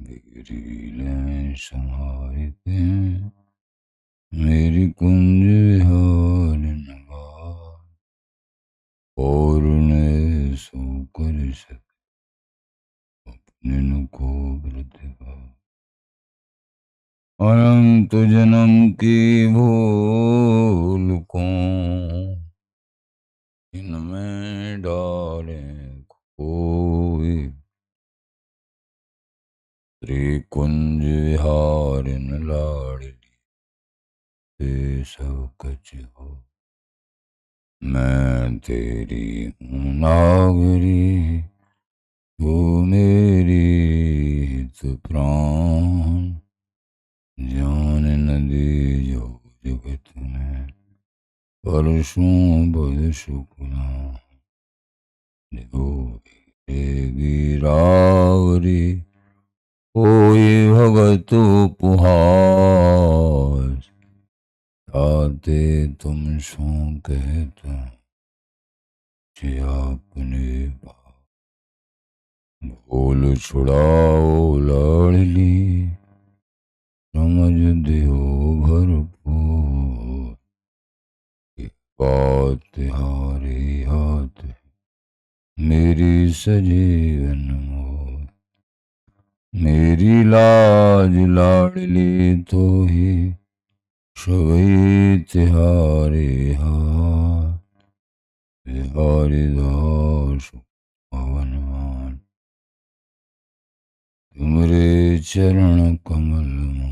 बिगड़ीले संहारिते मेरी कुंज विहारिन गाय। और ने सो कर सके अपने को प्रतिभा। अनंत जन्म की भूल को इनमें डाले कोई। त्रिकुंज विहारिन लाडली ते सब कछ हो। मैं तेरी हूँ नागरी तू मेरी हित प्राण। जान न दे जो जगत में परसों बद शुक्ला। जो गिरावरी कोई भगत उपहास। ताते तुम सो कहता जे आपने भूल छुड़ाओ लाडली समझ दियो भरपूर। बात हारे हाथ मेरी सजीवन मोर। मेरी लाज लाडली तो ही सभी तिहारे हाथ। तिहारी दास पवनवान तुमरे चरण कमल मम्मा।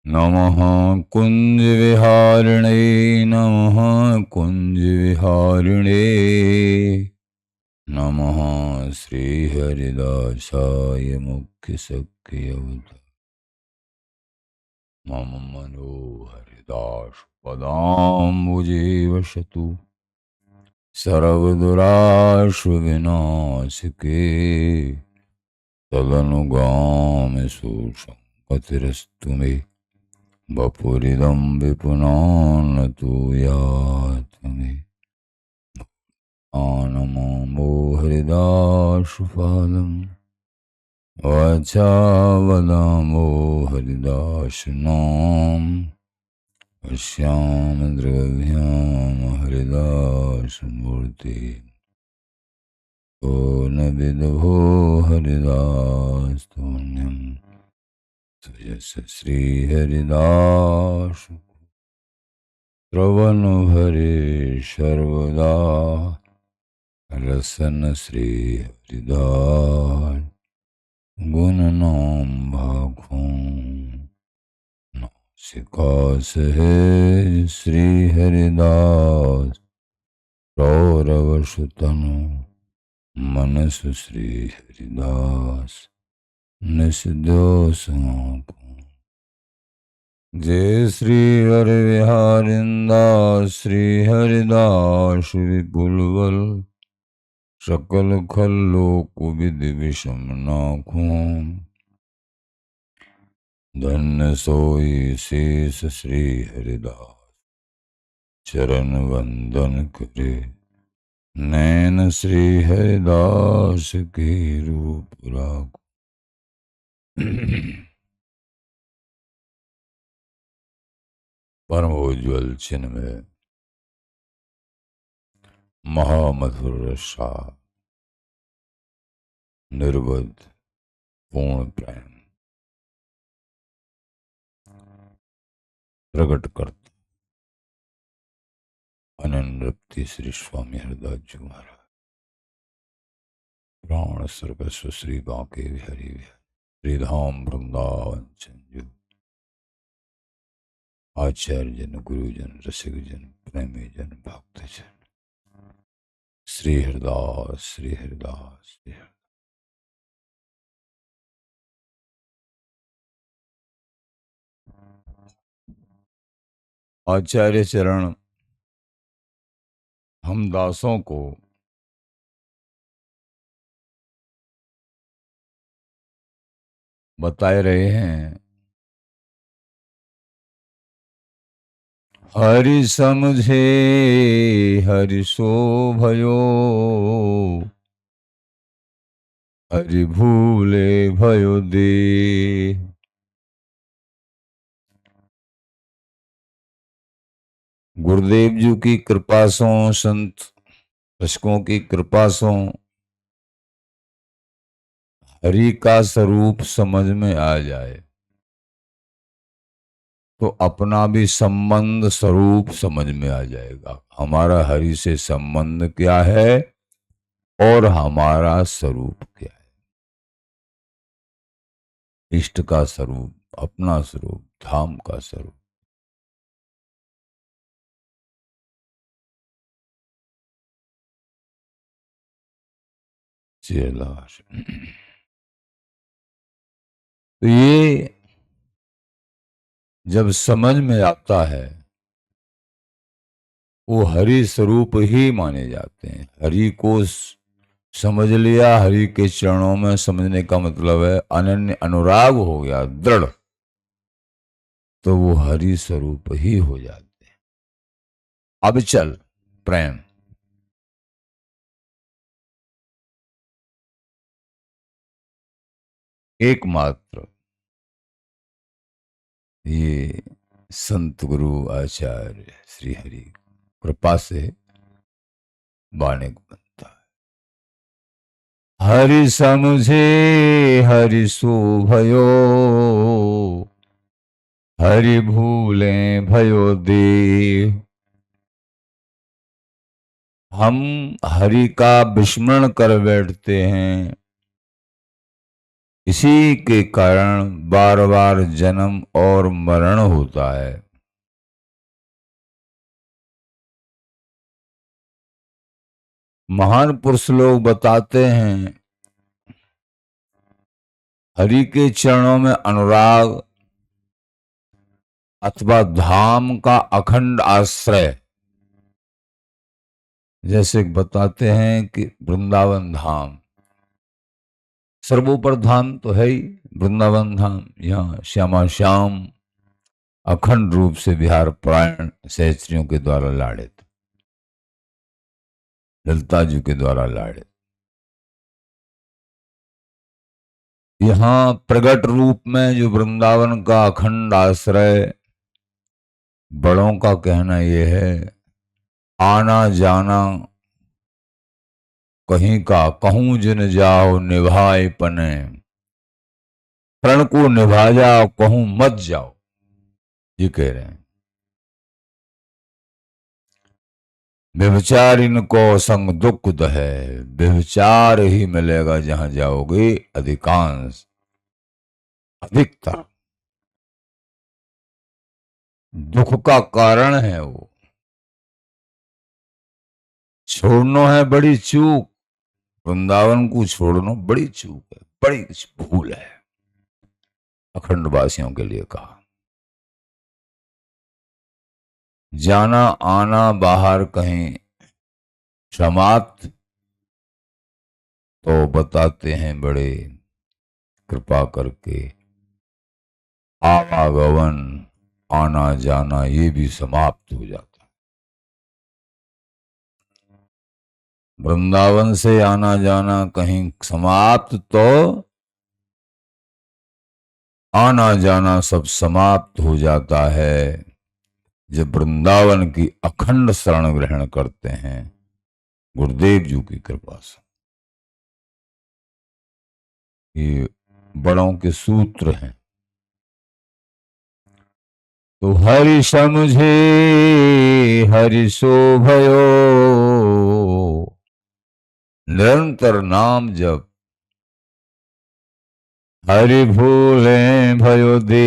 नमः कुंज विहारिणे नमः कुंज विहारिणे नमः श्री हरिदासाय मुख्य सख्य अवतार। मम मनोहरिदास पदाम्बुजे वसतु सर्वदुराशु विनाशिके। तदनुगाम सुसंगतिरस्तु मे वपुरिदं विपुनानतु यात मे। आनमो हरिदासपादं वाचावदामो हरिदासनाम। पश्याम द्रव्याम हरिदासमूर्ति तो न विदुः हरिदास्तुन्यं। सुयस श्रीहरिदास श्रवण भरे सर्वदा रसन श्री हरिदास। गुण नाम भाखों नासिका सहेज श्री हरिदास। सौरव सुतनु मनस श्री हरिदास निस्दोष आँखों। जय श्री हरि विहारिंदास श्री हरिदास विपुल बल। सकल खल्लोक विधि विषम नाखों। धन्य सोई शेष श्री हरिदास चरण वंदन करे। नैन श्री हरिदास के रूप राख। परम उज्ज्वल चिन्ह में महामधुर रसा निर्बध पूर्ण प्रेम प्रकट करते अनन्रप्ति श्री स्वामी हरदास जी महाराज। प्राण सर्वस्व श्री बांके बिहारी श्रीधाम वृंदावन संजू। आचार्य जन गुरुजन रसिक जन प्रेमी जन भक्त जन श्री हरिदास श्री हरिदास श्री हरिदास। आचार्य चरण हम दासों को बताए रहे हैं, हरि समझे हरि सो भयो, हरि भूले भयो दे। गुरुदेव जी की कृपा सो, संत दर्शकों की कृपा सो हरि का स्वरूप समझ में आ जाए तो अपना भी संबंध स्वरूप समझ में आ जाएगा। हमारा हरि से संबंध क्या है और हमारा स्वरूप क्या है। इष्ट का स्वरूप, अपना स्वरूप, धाम का स्वरूप। चला तो ये जब समझ में आता है, वो हरि स्वरूप ही माने जाते हैं। हरि को समझ लिया, हरि के चरणों में समझने का मतलब है अनन्य अनुराग हो गया दृढ़, तो वो हरि स्वरूप ही हो जाते हैं। अब चल प्रेम, एकमात्र ये संत गुरु आचार्य श्री हरि कृपा से बाणे को बनता है। हरि समझे हरि सो भयो, हरि भूले भयो देव। हम हरि का विस्मरण कर बैठते हैं, इसी के कारण बार बार जन्म और मरण होता है। महान पुरुष लोग बताते हैं, हरि के चरणों में अनुराग अथवा धाम का अखंड आश्रय, जैसे बताते हैं कि वृंदावन धाम सर्वोपर धाम तो है ही, वृंदावन धाम। यहाँ श्यामा श्याम अखंड रूप से बिहार परायण सहस्त्रियों के द्वारा लाड़ित, ललिता जी के द्वारा लाड़ित। यहाँ प्रगट रूप में जो वृंदावन का अखंड आश्रय, बड़ों का कहना यह है, आना जाना कहीं का कहूं जिन जाओ निभाए पने, प्रण को निभा जाओ कहूं मत जाओ, ये कह रहे हैं। व्यभिचार इनको संग दुख है, व्यभिचार ही मिलेगा जहां जाओगे, अधिकांश अधिकतर दुख का कारण है वो। छोड़ना है बड़ी चूक, वृंदावन को छोड़ना बड़ी चूक है, बड़ी भूल है। अखंड वासियों के लिए कहा, जाना आना बाहर कहीं समाप्त, तो बताते हैं बड़े कृपा करके आवागमन आना जाना ये भी समाप्त हो जाता है। वृंदावन से आना जाना कहीं समाप्त, तो आना जाना सब समाप्त हो जाता है जब वृंदावन की अखंड शरण ग्रहण करते हैं गुरुदेव जी की कृपा से। ये बड़ों के सूत्र हैं। तो हरि समझे हरि सो भयो, निरंतर नाम जप, हरि भूले भयो दे,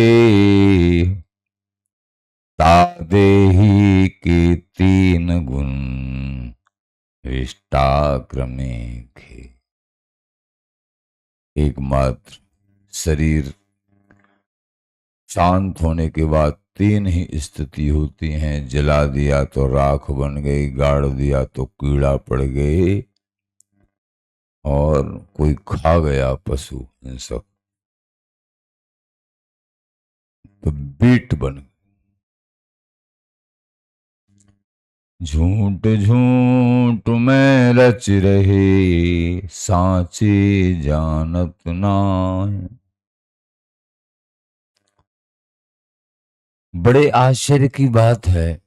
तादेही के तीन गुण इष्टाक्रमे खे। एकमात्र शरीर शांत होने के बाद तीन ही स्थिति होती हैं, जला दिया तो राख बन गई, गाड़ दिया तो कीड़ा पड़ गई, और कोई खा गया पशु हिंसक। तो बीट बन गई। झूठ झूठ में रच रहे, साची जानत नाय। बड़े आश्चर्य की बात है,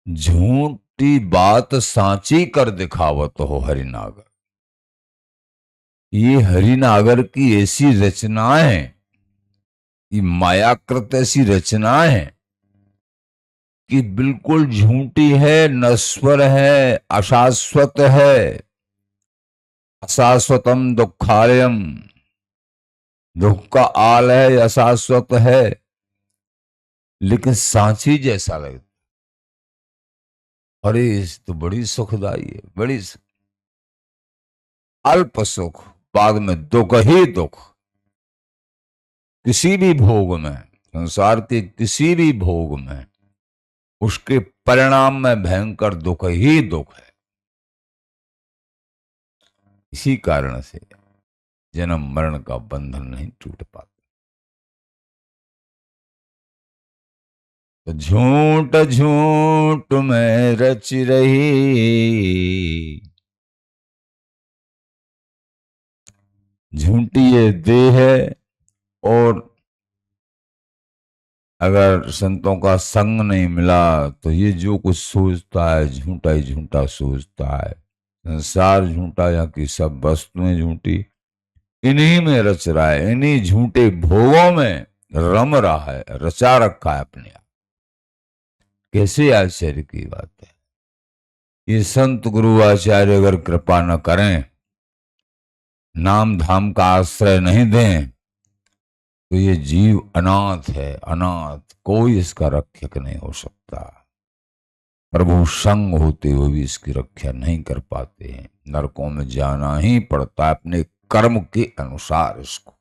झूठी बात साची कर दिखावत हो हरिनागर। ये हरिनागर की ऐसी रचनाएं, ये मायाकृत ऐसी रचनाएं हैं कि बिल्कुल झूठी है, नश्वर है, अशाश्वत है। अशाश्वतम दुखालयम, दुख का आल है, अशाश्वत है, लेकिन सांची जैसा लगता। अरे तो बड़ी सुखदाई है, बड़ी अल्प सुख, बाद में दुख ही दुख। किसी भी भोग में, संसार के किसी भी भोग में, उसके परिणाम में भयंकर दुख ही दुख है। इसी कारण से जन्म मरण का बंधन नहीं टूट पाता। तो झूठ झूठ में रच रही, झूठी ये देह है। और अगर संतों का संग नहीं मिला तो ये जो कुछ सोचता है झूठा ही झूठा सोचता है। संसार झूठा, यहाँ की सब वस्तुएं झूठी, इन्हीं में रच रहा है, इन्हीं झूठे भोगों में रम रहा है, रचा रखा है अपने आप। कैसे आश्चर्य की बात है। ये संत गुरु आचार्य अगर कृपा न करें, नाम धाम का आश्रय नहीं दें, तो ये जीव अनाथ है, अनाथ। कोई इसका रक्षक नहीं हो सकता। प्रभु संग होते हुए भी इसकी रक्षा नहीं कर पाते हैं। नरकों में जाना ही पड़ता है अपने कर्म के अनुसार इसको।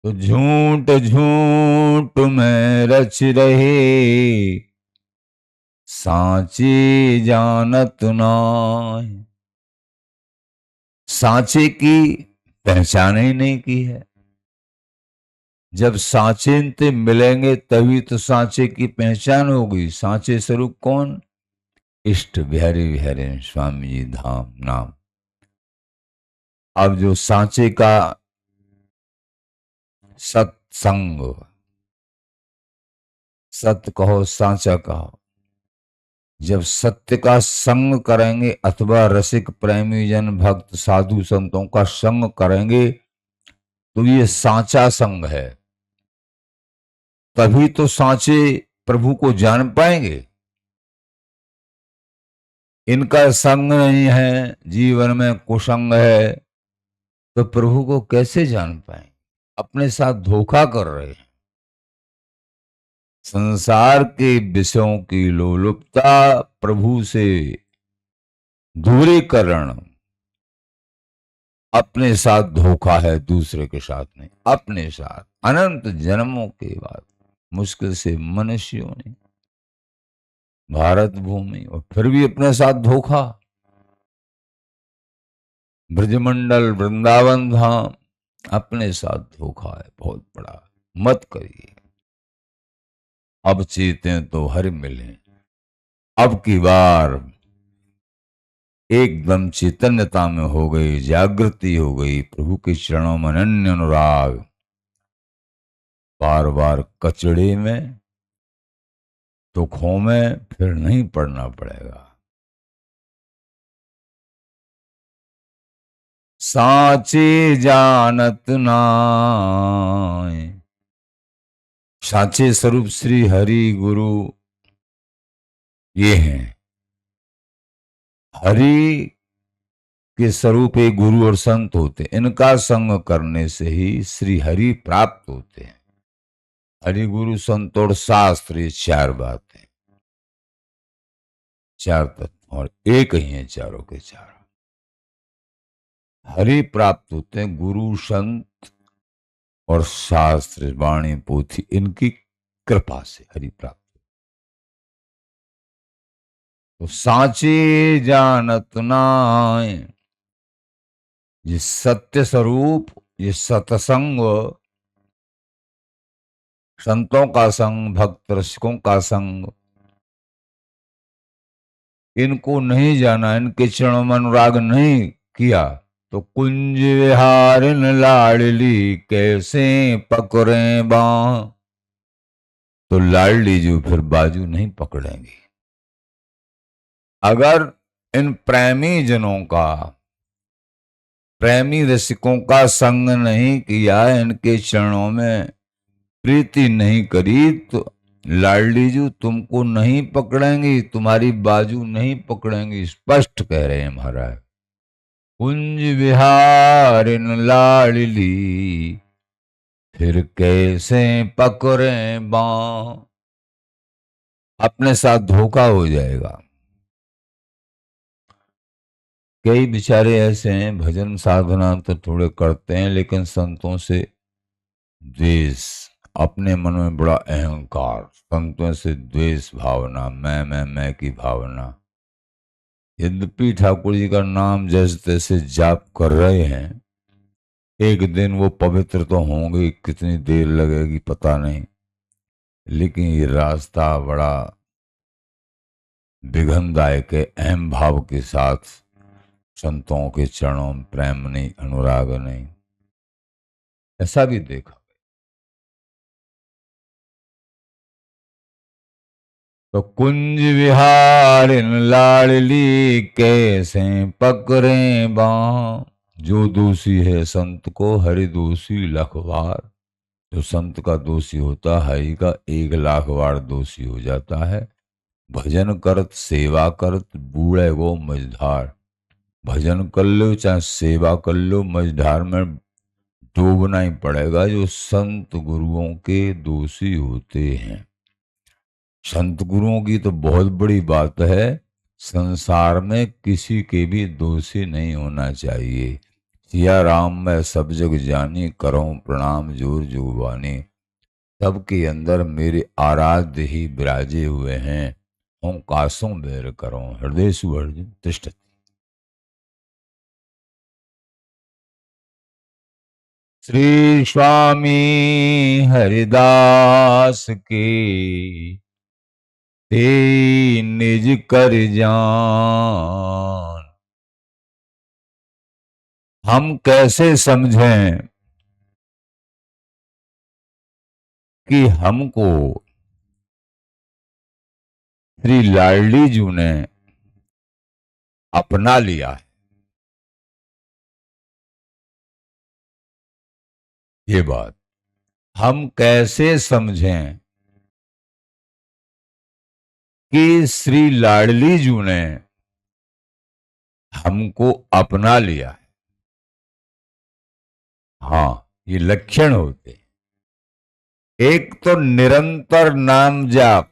तो झूठ झूठ में रच रहे, सांची जानत नाय। सांचे की पहचान ही नहीं की है। जब सांचे से मिलेंगे तभी तो सांचे की पहचान होगी। सांचे स्वरूप कौन? इष्ट बिहारी बिहारी स्वामी जी धाम नाम। अब जो सांचे का सत्संग, सत्य कहो सांचा कहो, जब सत्य का संग करेंगे अथवा रसिक प्रेमी जन भक्त साधु संतों का संग करेंगे तो ये सांचा संग है। तभी तो सांचे प्रभु को जान पाएंगे। इनका संग नहीं है, जीवन में कुसंग है, तो प्रभु को कैसे जान पाएंगे। अपने साथ धोखा कर रहे हैं। संसार के विषयों की लोलुपता, प्रभु से दूरीकरण, अपने साथ धोखा है, दूसरे के साथ नहीं। अपने साथ अनंत जन्मों के बाद मुश्किल से मनुष्यों ने भारत भूमि, और फिर भी अपने साथ धोखा। ब्रजमंडल वृंदावन धाम, अपने साथ धोखा है बहुत बड़ा। मत करिए। अब चेतें तो हर मिले। अब की बार एकदम चैतन्यता में हो गई, जागृति हो गई, प्रभु के चरणों में अनन्य अनुराग। बार बार कचड़े में, दुखों में फिर नहीं पड़ना पड़ेगा। साचे जानत नाय। साचे स्वरूप श्री हरि गुरु ये हैं। हरि के स्वरूप एक गुरु और संत होते हैं। इनका संग करने से ही श्री हरि प्राप्त होते हैं। हरि गुरु संत और शास्त्र, ये चार बातें, चार तत्व, और एक ही है चारों के चार। हरि प्राप्त होते हैं गुरु संत और शास्त्र, वाणी पोथी, इनकी कृपा से हरि प्राप्त। तो सांचे जानत नाय, ये सत्य स्वरूप, ये सत्संग, संतों का संग, भक्त रसिकों का संग, इनको नहीं जाना, इनके चरणों में अनुराग नहीं किया तो कुंज विहारिन लाडली कैसे पकड़े बाँ, तो लाडली जो फिर बाजू नहीं पकड़ेंगी। अगर इन प्रेमी जनों का, प्रेमी रसिकों का संग नहीं किया, इनके चरणों में प्रीति नहीं करी, तो लाडली जी तुमको नहीं पकड़ेंगी, तुम्हारी बाजू नहीं पकड़ेंगी। स्पष्ट कह रहे हैं महाराज। कुंज विहारिन लाडली फिर कैसे पकड़े बाँ, अपने साथ धोखा हो जाएगा। कई बेचारे ऐसे हैं, भजन साधना तो थोड़े करते हैं लेकिन संतों से द्वेष, अपने मन में बड़ा अहंकार, संतों से द्वेष भावना, मैं की भावना। यद्यपि ठाकुर जी का नाम जैसे तैसे जाप कर रहे हैं, एक दिन वो पवित्र तो होंगे, कितनी देर लगेगी पता नहीं, लेकिन ये रास्ता बड़ा विघनदायक है। अहम भाव के साथ संतों के चरणों में प्रेम नहीं, अनुराग नहीं, ऐसा भी देखा। तो कुंज विहारिन लाडली कैसे पकड़े बाँ, जो दोषी है संत को हरि दोषी लख बार। जो संत का दोषी होता हरि का 1,00,000 बार दोषी हो जाता है। भजन करत सेवा करत बूढ़े गो मझधार, भजन कर लो चाहे सेवा कर लो, मझधार में डूबना ही पड़ेगा जो संत गुरुओं के दोषी होते हैं। संत गुरुओं की तो बहुत बड़ी बात है, संसार में किसी के भी दोषी नहीं होना चाहिए। सिया राम मैं सब जग जानी, करूं प्रणाम जोर जुगवानी। सबके अंदर मेरे आराध्य ही विराजे हुए हैं, हम कासों बैर करो हृदय सुअर्जुन तिष्ठति। श्री स्वामी हरिदास के ते निज कर जान, हम कैसे समझें कि हमको श्री लाडली जी ने अपना लिया है। ये बात हम कैसे समझें कि श्री लाडली जी ने हमको अपना लिया है। हाँ, ये लक्षण होते। एक तो निरंतर नाम जाप,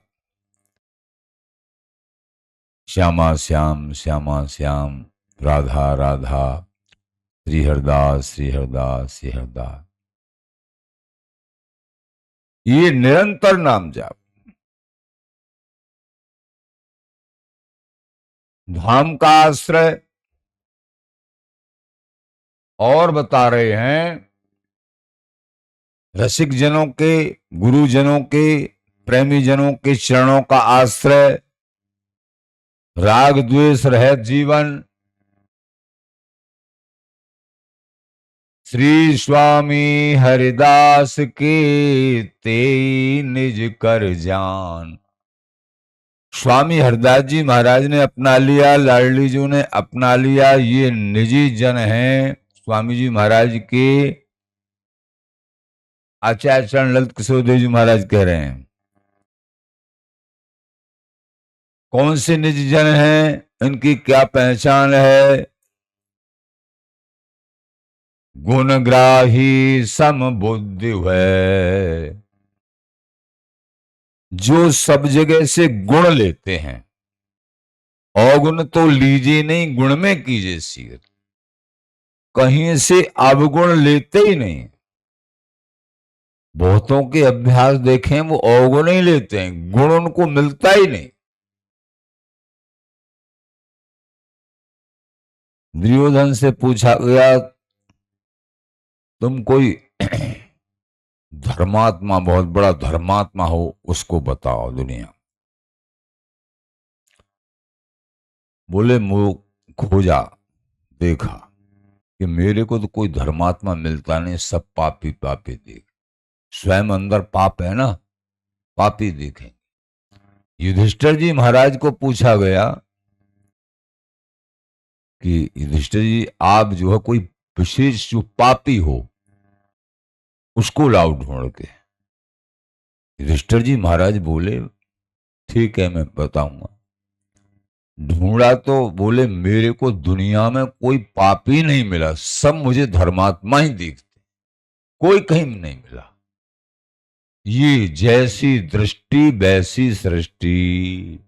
श्यामा श्याम श्यामा श्याम, राधा राधा, श्री हरदास श्री हरदास श्री हरदास, ये निरंतर नाम जाप। धाम का आश्रय और बता रहे हैं, रसिक जनों के, गुरुजनों के, प्रेमी जनों के चरणों का आश्रय, राग द्वेष रहित जीवन। श्री स्वामी हरिदास के ते निज कर जान। स्वामी हरिदास जी महाराज ने अपना लिया, लाडली जी ने अपना लिया, ये निजी जन हैं स्वामी जी महाराज के। आचार्य चरण ललित किशोर देव जी महाराज कह रहे हैं, कौन से निजी जन हैं, इनकी क्या पहचान है। गुणग्राही समबुद्धि है, जो सब जगह से गुण लेते हैं। अवगुण तो लीजिए नहीं, गुण में कीजिए सीर, कहीं से अवगुण लेते ही नहीं। बहुतों के अभ्यास देखें, वो अवगुण ही लेते हैं, गुण उनको मिलता ही नहीं। दुर्योधन से पूछा गया तुम कोई धर्मात्मा, बहुत बड़ा धर्मात्मा हो, उसको बताओ दुनिया। बोले मुंह खोजा, देखा कि मेरे को तो कोई धर्मात्मा मिलता नहीं, सब पापी पापी देख। स्वयं अंदर पाप है ना, पापी देखें। युधिष्ठिर जी महाराज को पूछा गया कि युधिष्ठिर जी, आप जो है कोई विशेष जो पापी हो उसको लाओ ढूंढ के। युधिष्ठिर जी महाराज बोले ठीक है, मैं बताऊंगा। ढूंढा तो बोले मेरे को दुनिया में कोई पापी नहीं मिला, सब मुझे धर्मात्मा ही दिखते, कोई कहीं नहीं मिला। ये जैसी दृष्टि वैसी सृष्टि,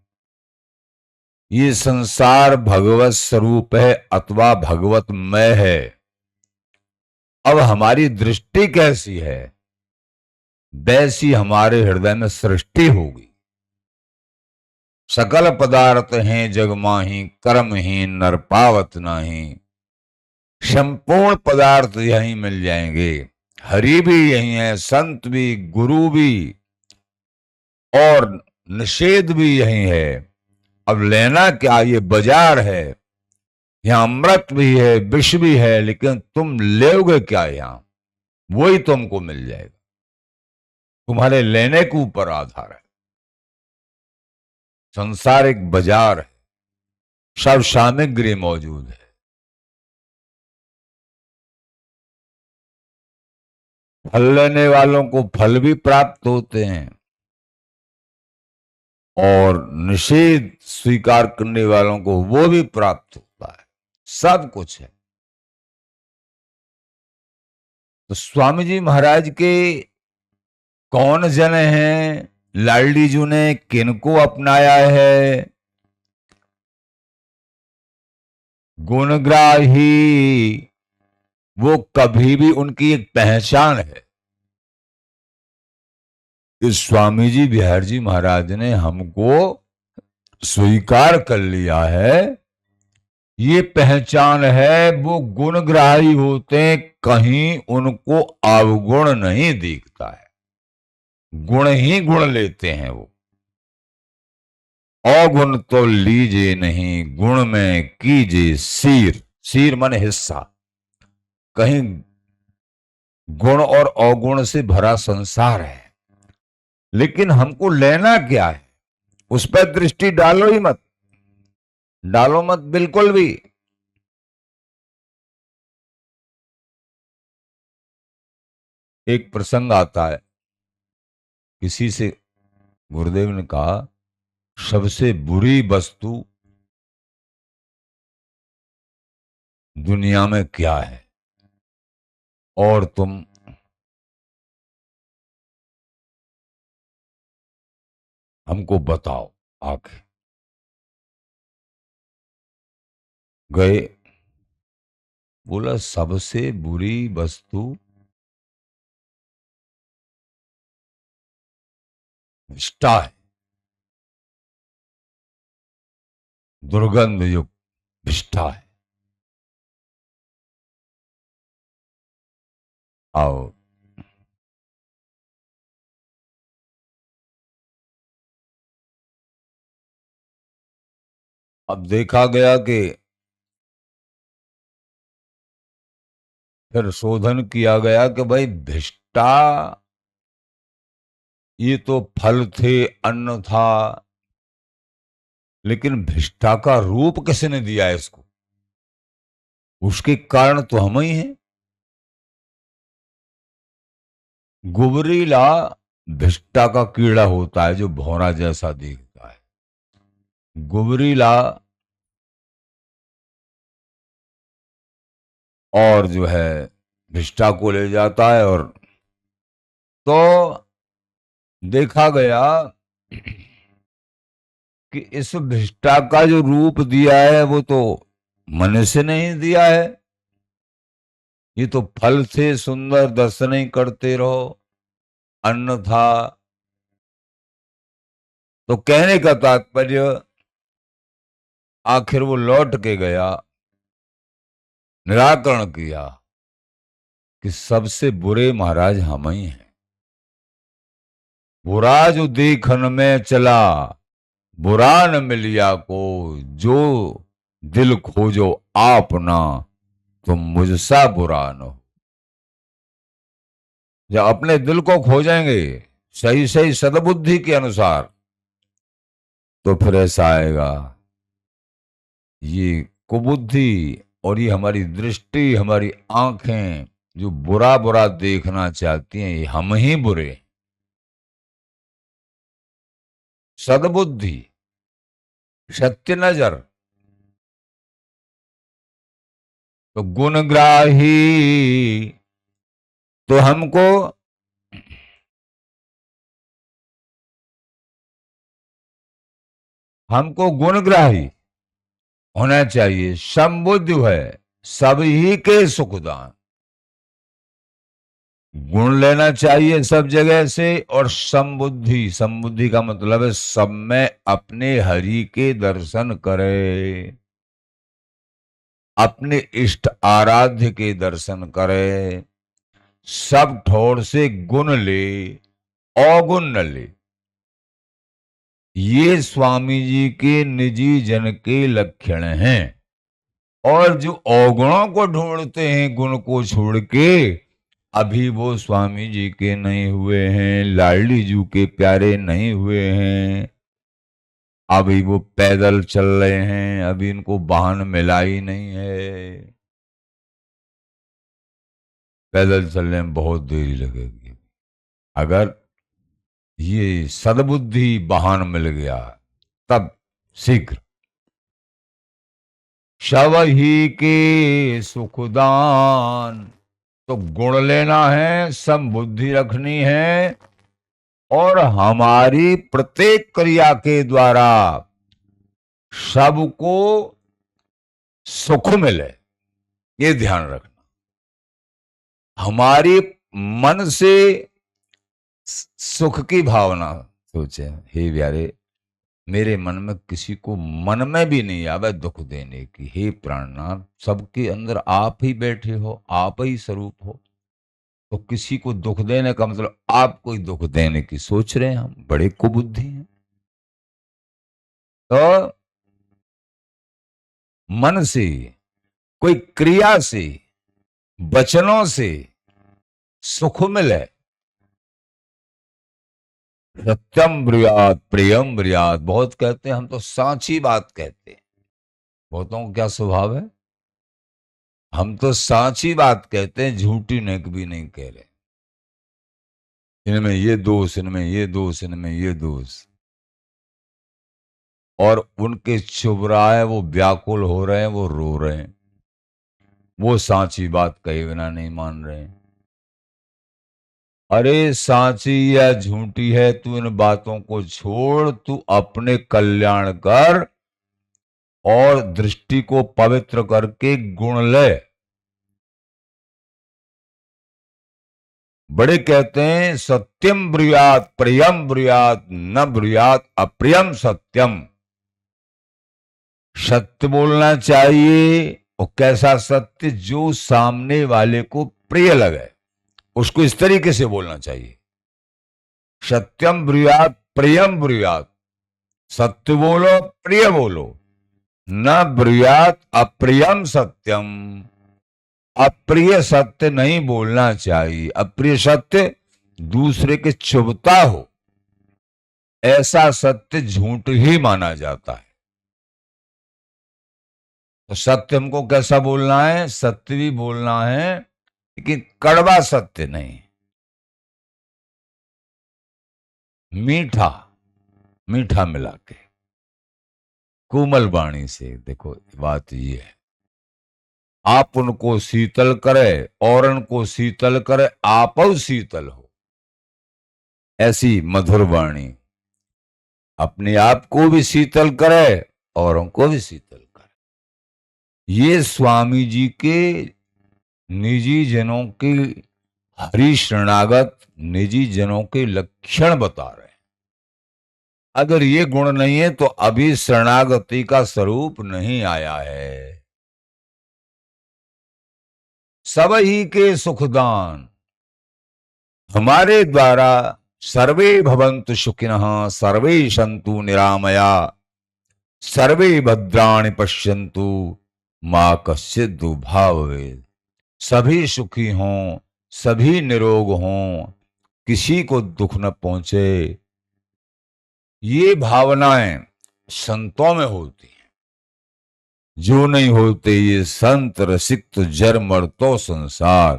ये संसार भगवत स्वरूप है अथवा भगवतमय है। अब हमारी दृष्टि कैसी है, वैसी हमारे हृदय में सृष्टि होगी। सकल पदार्थ हैं जग माही, कर्महीन नर पावत नाही। संपूर्ण पदार्थ यहीं मिल जाएंगे, हरि भी यही है, संत भी, गुरु भी, और निषेध भी यही है। अब लेना क्या, ये बाजार है, यहां अमृत भी है, विष भी है, लेकिन तुम लोगे क्या यहां, वही तुमको मिल जाएगा। तुम्हारे लेने के ऊपर आधार है। संसार एक बाजार है, सब सामग्री मौजूद है। फल लेने वालों को फल भी प्राप्त होते हैं, और निषेध स्वीकार करने वालों को वो भी प्राप्त होता है, सब कुछ है। तो स्वामी जी महाराज के कौन जन हैं, लालडी जी ने किनको अपनाया है? गुणग्राही, वो कभी भी उनकी एक पहचान है। इस स्वामी जी बिहार जी महाराज ने हमको स्वीकार कर लिया है, ये पहचान है। वो गुणग्राही होते हैं, कहीं उनको अवगुण नहीं दिखता है, गुण ही गुण लेते हैं वो। अवगुण तो लीजिए नहीं, गुण में कीजिए सीर। सीर माने हिस्सा। कहीं गुण और अवगुण से भरा संसार है, लेकिन हमको लेना क्या है, उस पर दृष्टि डालो ही मत, डालो मत बिल्कुल भी। एक प्रसंग आता है, किसी से गुरुदेव ने कहा सबसे बुरी वस्तु दुनिया में क्या है, और तुम हमको बताओ आके। गए, बोला सबसे बुरी वस्तु निष्ठा है, दुर्गंध युक्त निष्ठा है। आओ, अब देखा गया कि फिर शोधन किया गया कि भाई भिष्टा ये तो फल थे, अन्न था, लेकिन भिष्टा का रूप किसने दिया है इसको, उसके कारण तो हम ही हैं। गुबरीला भिष्टा का कीड़ा होता है जो भौरा जैसा दिखता है। गुबरीला और जो है भिष्टा को ले जाता है, और तो देखा गया कि इस भिष्टा का जो रूप दिया है वो तो मनुष्य ने ही दिया है। ये तो फल थे सुंदर, दर्शन ही करते रहो, अन्न था। तो कहने का तात्पर्य, आखिर वो लौट के गया, निराकरण किया, कि सबसे बुरे महाराज हम ही हैं। बुरा जो देखन में चला, बुरा न मिलिया को, जो दिल खोजो आपना, तुम मुझसा बुरा न हो। जब अपने दिल को खोजेंगे सही सही सद्बुद्धि के अनुसार, तो फिर ऐसा आएगा, ये कुबुद्धि और ये हमारी दृष्टि, हमारी आंखें जो बुरा बुरा देखना चाहती हैं, ये हम ही बुरे। सद्बुद्धि, सत्य नजर, तो गुणग्राही, तो हमको गुणग्राही होना चाहिए। समबुद्धि है सभी के सुखदान। गुण लेना चाहिए सब जगह से, और समबुद्धि, समबुद्धि का मतलब है सब में अपने हरि के दर्शन करे, अपने इष्ट आराध्य के दर्शन करे, सब ठोर से गुण ले, अवगुण न ले। ये स्वामी जी के निजी जन के लक्षण हैं। और जो अवगुणों को ढूंढते हैं गुण को छोड़ के, अभी वो स्वामी जी के नहीं हुए हैं, लाडली जी के प्यारे नहीं हुए हैं, अभी वो पैदल चल रहे हैं, अभी इनको वाहन मिला ही नहीं है। पैदल चलने में बहुत देरी लगेगी। अगर ये सद्बुद्धि वाहन मिल गया तब शीघ्र। शव ही के सुखदान, तो गुण लेना है, समबुद्धि रखनी है, और हमारी प्रत्येक क्रिया के द्वारा सबको सुख मिले, ये ध्यान रखना। हमारी मन से सुख की भावना सोचे, हे प्यारे, मेरे मन में किसी को मन में भी नहीं आवे दुख देने की। हे प्राणनाथ, सबके अंदर आप ही बैठे हो, आप ही स्वरूप हो, तो किसी को दुख देने का मतलब आपको ही दुख देने की सोच रहे हैं। हम बड़े कुबुद्धि हैं। तो मन से, कोई क्रिया से, वचनों से सुख मिले। सत्यम ब्रूयात प्रियम ब्रूयात, बहुत कहते हैं, हम तो सांची बात कहते हैं। बहुतों को क्या स्वभाव है, हम तो सांची बात कहते हैं, झूठी नेक भी नहीं कह रहे। इनमें ये दोष, इनमें ये दोष, इनमें ये दोष, और उनके चुभ रहा है, वो व्याकुल हो रहे हैं, वो रो रहे हैं, वो सांची बात कहे बिना नहीं मान रहे हैं। अरे सांची या झूठी है, तू इन बातों को छोड़, तू अपने कल्याण कर और दृष्टि को पवित्र करके गुण ले। बड़े कहते हैं सत्यम ब्रूयात प्रियम ब्रूयात न ब्रूयात अप्रियम सत्यम। सत्य बोलना चाहिए, और कैसा सत्य, जो सामने वाले को प्रिय लगे, उसको इस तरीके से बोलना चाहिए। सत्यम ब्रूयात प्रियम ब्रूयात, सत्य बोलो, प्रिय बोलो। न ब्रूयात अप्रियम सत्यम, अप्रिय सत्य नहीं बोलना चाहिए। अप्रिय सत्य दूसरे के चुभता हो, ऐसा सत्य झूठ ही माना जाता है। तो सत्य हमको कैसा बोलना है, सत्य भी बोलना है, लेकिन कड़वा सत्य नहीं, मीठा मीठा मिला के, कोमल वाणी से। देखो बात ये है, आप उनको शीतल करे और उनको शीतल करे, आप शीतल हो। ऐसी मधुर वाणी अपने आप को भी शीतल करे और उनको भी शीतल करे। ये स्वामी जी के निजी जनों की, हरि शरणागत निजी जनों के लक्षण बता रहे हैं। अगर ये गुण नहीं है तो अभी शरणागति का स्वरूप नहीं आया है। सब ही के सुखदान। हमारे द्वारा सर्वे भवन्तु सुखिनः, सर्वे सन्तु निरामया, सर्वे भद्राणि पश्यन्तु, मां कश्चित् दुर्भाववेत्। सभी सुखी हों, सभी निरोग हों, किसी को दुख न पहुंचे, ये भावनाएं संतों में होती हैं। जो नहीं होते ये संत रसिक तो जर मरतो संसार।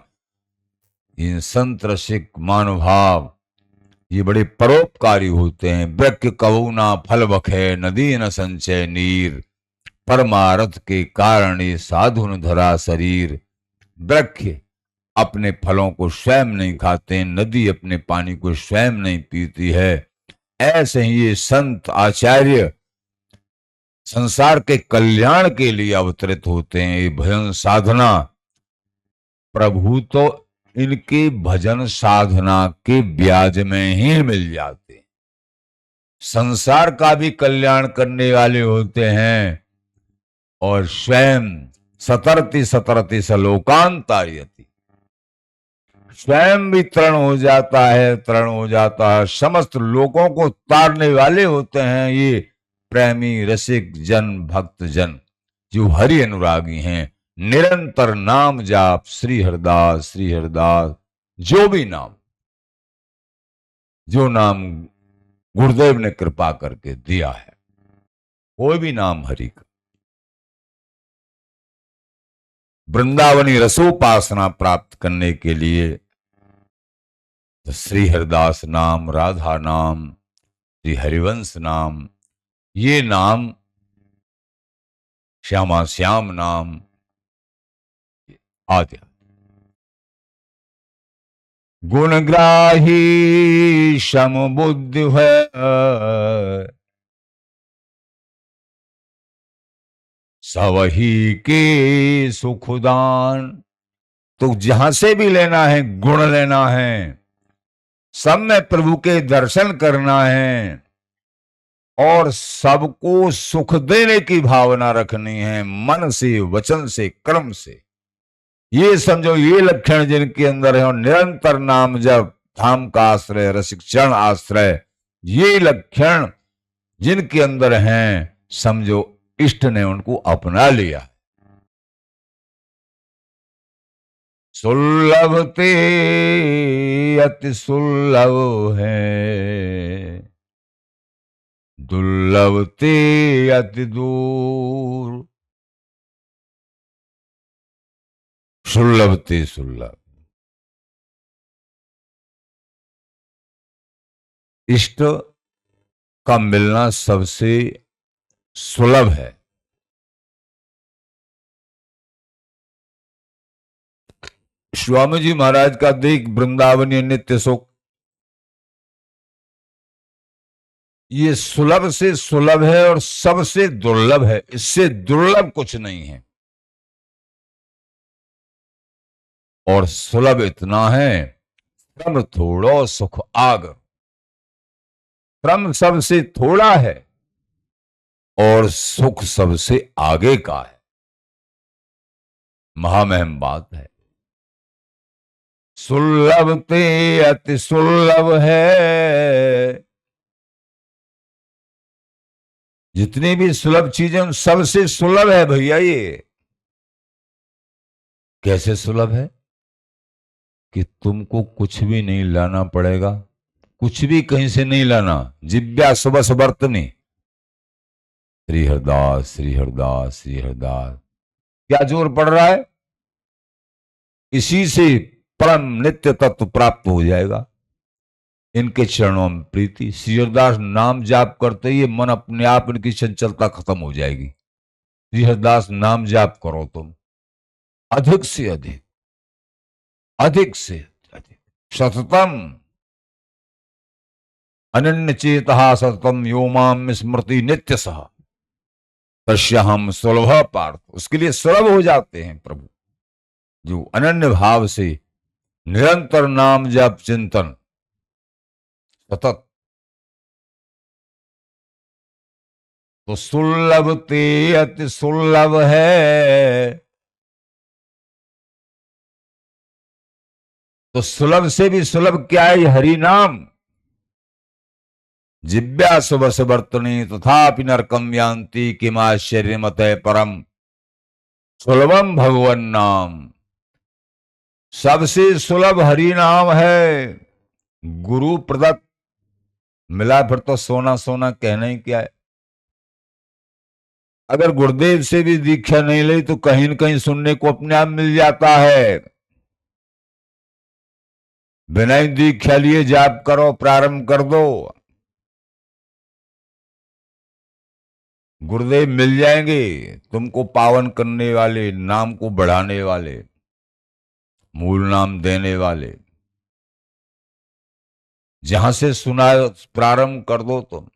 इन संत रसिक मानुभाव ये बड़े परोपकारी होते हैं। वृक्ष कबू ना फल बखे, नदी न संचय नीर, परमारथ के कारण ये साधु न धरा शरीर। वृक्ष अपने फलों को स्वयं नहीं खाते, नदी अपने पानी को स्वयं नहीं पीती है। ऐसे ही ये संत आचार्य संसार के कल्याण के लिए अवतरित होते हैं। ये भजन साधना, प्रभु तो इनके भजन साधना के ब्याज में ही मिल जाते। संसार का भी कल्याण करने वाले होते हैं और स्वयं सतरति सतरति सलोकांतायति, स्वयं भी तरण हो जाता है, तरण हो जाता है। समस्त लोगों को तारने वाले होते हैं ये प्रेमी रसिक जन, भक्त जन जो हरि अनुरागी हैं। निरंतर नाम जाप श्री हरदास, श्री हरदास। जो भी नाम, जो नाम गुरुदेव ने कृपा करके दिया है, कोई भी नाम हरि का। वृंदावनी रसोपासना प्राप्त करने के लिए तो श्री हरिदास नाम, राधा नाम, श्री हरिवंश नाम, ये नाम, श्यामा श्याम नाम आदि। गुणग्राही समबुद्धि है, सवही के सुखदान। तो जहां से भी लेना है, गुण लेना है, सब में प्रभु के दर्शन करना है और सबको सुख देने की भावना रखनी है, मन से, वचन से, कर्म से। ये समझो, ये लक्षण जिनके अंदर है, और निरंतर नाम जप, धाम का आश्रय, रसिक चरण आश्रय, ये लक्षण जिनके अंदर हैं, समझो इष्ट ने उनको अपना लिया। सुलभ ते अति सुलभ है, दुर्लभ ते अति दूर। सुलभ ते सुलभ, इष्ट का मिलना सबसे सुलभ है। स्वामी जी महाराज का देख वृंदावनी नित्य सुख, ये सुलभ से सुलभ है और सबसे दुर्लभ है। इससे दुर्लभ कुछ नहीं है। और सुलभ इतना है, श्रम थोड़ो सुख आग। श्रम सबसे थोड़ा है और सुख सबसे आगे का है। महामहिम बात है। सुलभ ते अति सुलभ है। जितनी भी सुलभ चीजें उन सबसे सुलभ है भैया। ये कैसे सुलभ है कि तुमको कुछ भी नहीं लाना पड़ेगा, कुछ भी कहीं से नहीं लाना। जिव्या सुबह बर्तनी, श्री हरदास, श्री हरदास, श्री हरदास। क्या जोर पड़ रहा है? इसी से परम नित्य तत्व प्राप्त हो जाएगा। इनके चरणों में प्रीति, श्री हरदास नाम जाप करते ही मन अपने आप इनकी चंचलता खत्म हो जाएगी। श्री हरदास नाम जाप करो तुम, अधिक से अधिक, अधिक से अधिक, सततम अनन्य चेतः सततम यो माम स्मृति नित्य सह तस्याहम सुलभ पार्थ। उसके लिए सुलभ हो जाते हैं प्रभु जो अनन्य भाव से निरंतर नाम जप चिंतन सतत। तो सुलभ ते अति सुलभ है, तो सुलभ से भी सुलभ क्या है? ये हरि नाम। जिव्या सुबस वर्तनी तथापि नरकम यान्ति किमाश्चर्यमत परम सुलभम भगवन नाम। सबसे सुलभ हरि नाम है। गुरु प्रदत्त मिला फिर तो सोना सोना कहना ही क्या है। अगर गुरुदेव से भी दीक्षा नहीं ली तो कहीं न कहीं सुनने को अपने आप मिल जाता है। बिना ही दीक्षा लिए जाप करो, प्रारंभ कर दो, गुरुदेव मिल जाएंगे तुमको पावन करने वाले, नाम को बढ़ाने वाले, मूल नाम देने वाले। जहां से सुना प्रारंभ कर दो तुम।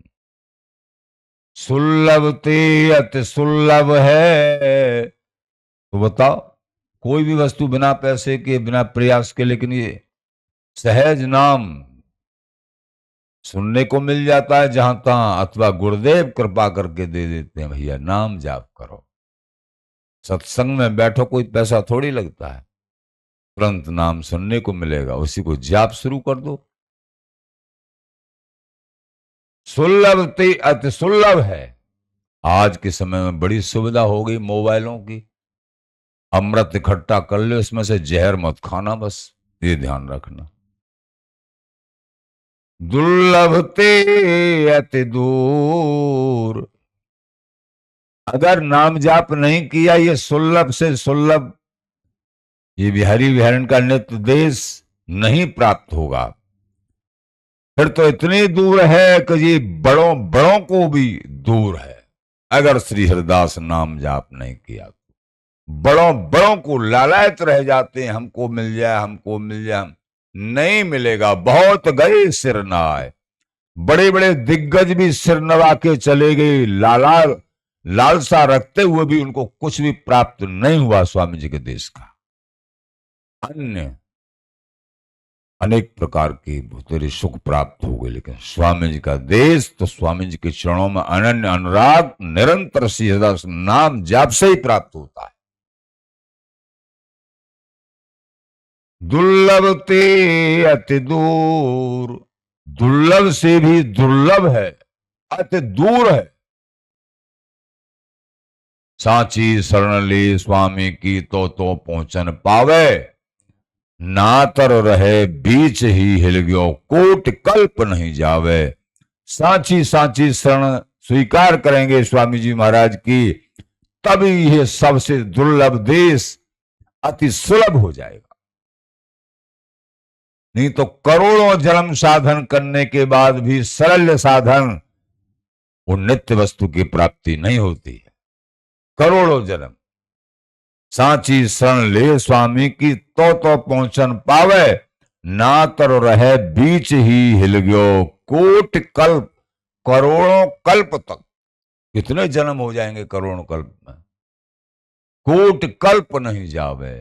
सुलभ ते अति सुलभ है। तो बताओ, कोई भी वस्तु बिना पैसे के, बिना प्रयास के, लेकिन ये सहज नाम सुनने को मिल जाता है जहां तहां, अथवा गुरुदेव कृपा करके दे देते हैं, भैया नाम जाप करो। सत्संग में बैठो, कोई पैसा थोड़ी लगता है, तुरंत नाम सुनने को मिलेगा, उसी को जाप शुरू कर दो। सुलभ ते अति सुलभ है। आज के समय में बड़ी सुविधा हो गई मोबाइलों की। अमृत इकट्ठा कर लो, इसमें से जहर मत खाना, बस ये ध्यान रखना। दुर्लभ ते अति दूर। अगर नाम जाप नहीं किया, ये सुलभ से सुलभ, ये बिहारी विहरण का नित्य देश नहीं प्राप्त होगा, फिर तो इतनी दूर है कि ये बड़ों बड़ों को भी दूर है। अगर श्री हरिदास नाम जाप नहीं किया तो बड़ों बड़ों को लालायत रह जाते हैं, हमको मिल जाए, हमको मिल जाए। नहीं मिलेगा। बहुत गए सिर नवाए, बड़े बड़े दिग्गज भी सिर नवा के चले गए, लालसा रखते हुए भी उनको कुछ भी प्राप्त नहीं हुआ स्वामी जी के देश का। अन्य अनेक प्रकार की तेरे सुख प्राप्त हो गए, लेकिन स्वामी जी का देश तो स्वामी जी के चरणों में अनन्य अनुराग निरंतर श्री हरिदास नाम जाप से ही प्राप्त होता है। दुर्लभ ते अति दूर। दुर्लभ से भी दुर्लभ है, अति दूर है। साची शरण ले स्वामी की तो पहुंचन पावे, नातर रहे बीच ही हिल गयो कोट कल्प नहीं जावे। साची साची शरण स्वीकार करेंगे स्वामी जी महाराज की, तभी यह सबसे दुर्लभ देश अति सुलभ हो जाएगा। नहीं तो करोड़ों जन्म साधन करने के बाद भी सरल साधन, वो नित्य वस्तु की प्राप्ति नहीं होती है। करोड़ों जन्म साची शरण ले स्वामी की तो पहुंचन पावे, ना तर रहे बीच ही हिल गयो कोट कल्प। करोड़ों कल्प तक, कितने जन्म हो जाएंगे करोड़ों कल्प में, कोट कल्प नहीं जावे।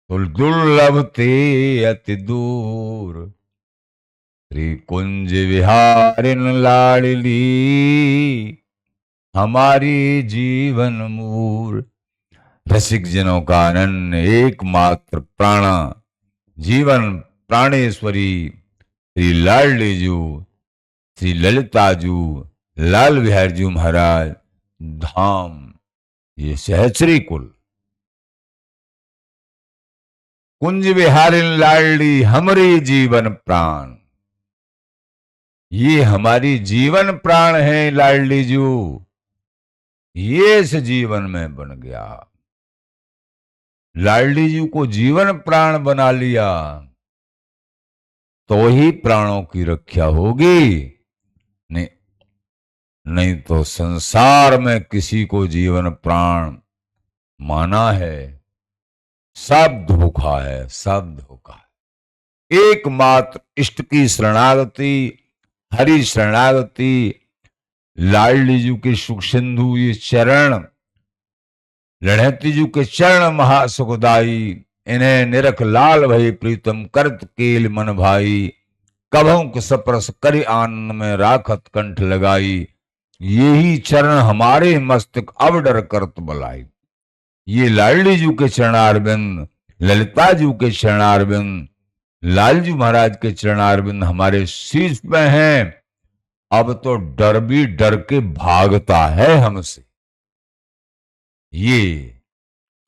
तो दुर्लभ ते अति दूर, श्री कुंज विहारिन लाडली, हमारी जीवन मूर। रसिक जनों का अनन्य एकमात्र प्राण, जीवन प्राणेश्वरी श्री लाडली जू, श्री ललिता जू, लाल बिहार जी महाराज धाम, ये सहचरी कुल। कुंज विहारिन लाडली हमारी जीवन प्राण, ये हमारी जीवन प्राण है लाडली जू, ये इस जीवन में बन गया। लाडली जी को जीवन प्राण बना लिया तो ही प्राणों की रक्षा होगी। नहीं तो संसार में किसी को जीवन प्राण माना है, सब धोखा है, सब धोखा है। एकमात्र इष्ट की शरणागति, हरि शरणागति, लाडली जी के सुख सिंधु ये चरण, लड़हती जू के चरण महासुखदाई, इन्हें निरख लाल भई प्रीतम करत केल मन भाई, कभों के सप्रस करि आनंद में राखत कंठ लगाई, यही चरण हमारे मस्तक अब डर करत बलाई। ये लाडली जी के चरणारविंद, ललिता जी के चरणारविंद, लालजी महाराज के चरणारविंद हमारे शीश में हैं। अब तो डर भी डर के भागता है हमसे। ये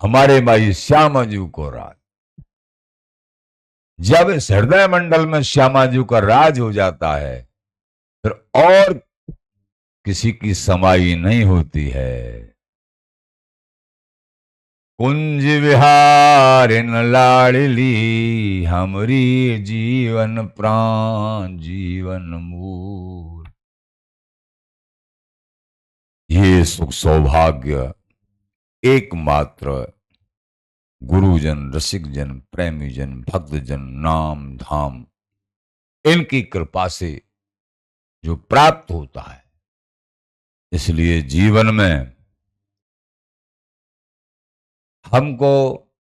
हमारे माई श्यामा जी को राज, जब इस हृदय मंडल में श्यामा जी का राज हो जाता है, फिर और किसी की समाई नहीं होती है। कुंज विहारिन लाडली, हमरी जीवन प्राण जीवन मूल। ये सुख सौभाग्य एकमात्र गुरुजन, रसिकजन, प्रेमीजन, भक्तजन, नाम धाम इनकी कृपा से जो प्राप्त होता है। इसलिए जीवन में हमको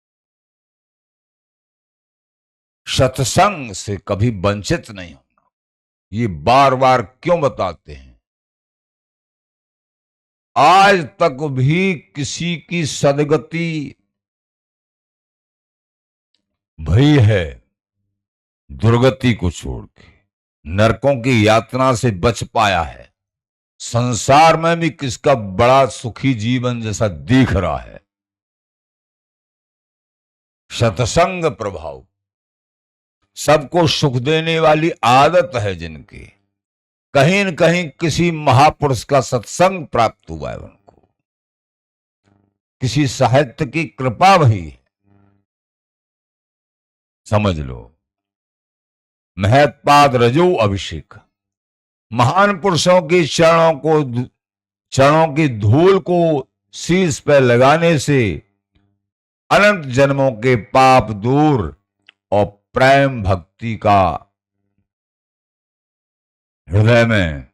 सत्संग से कभी वंचित नहीं होना। ये बार बार क्यों बताते हैं? आज तक भी किसी की सदगति भई है दुर्गति को छोड़ के, नरकों की यातना से बच पाया है, संसार में भी किसका बड़ा सुखी जीवन जैसा दिख रहा है। सत्संग प्रभाव, सबको सुख देने वाली आदत है जिनकी, कहीं न कहीं किसी महापुरुष का सत्संग प्राप्त हुआ है उनको, किसी साहित्य की कृपा भी समझ लो। महत्पाद रजो अभिषेक, महान पुरुषों के चरणों की धूल को शीश पर लगाने से अनंत जन्मों के पाप दूर और प्रेम भक्ति का हृदय में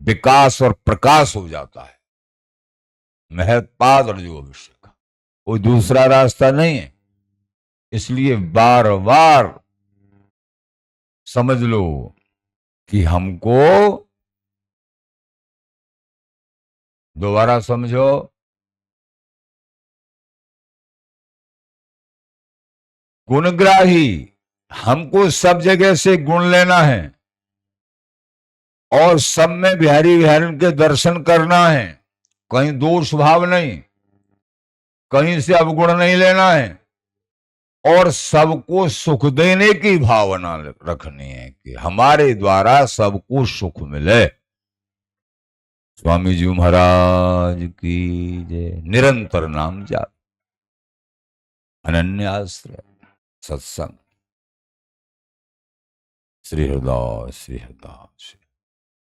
विकास और प्रकाश हो जाता है। महत्पाद रजो अभिषेक, कोई दूसरा रास्ता नहीं है। इसलिए बार बार समझ लो कि हमको, दोबारा समझो, गुणग्राही, हमको सब जगह से गुण लेना है और सब में बिहारी बिहारी के दर्शन करना है। कहीं दोष भाव नहीं, कहीं से अवगुण नहीं लेना है और सबको सुख देने की भावना रखनी है कि हमारे द्वारा सबको सुख मिले। स्वामी जी महाराज की जय। निरंतर नाम जाप, अनन्य आश्रय, सत्संग। श्री हृदय श्री हृदय श्री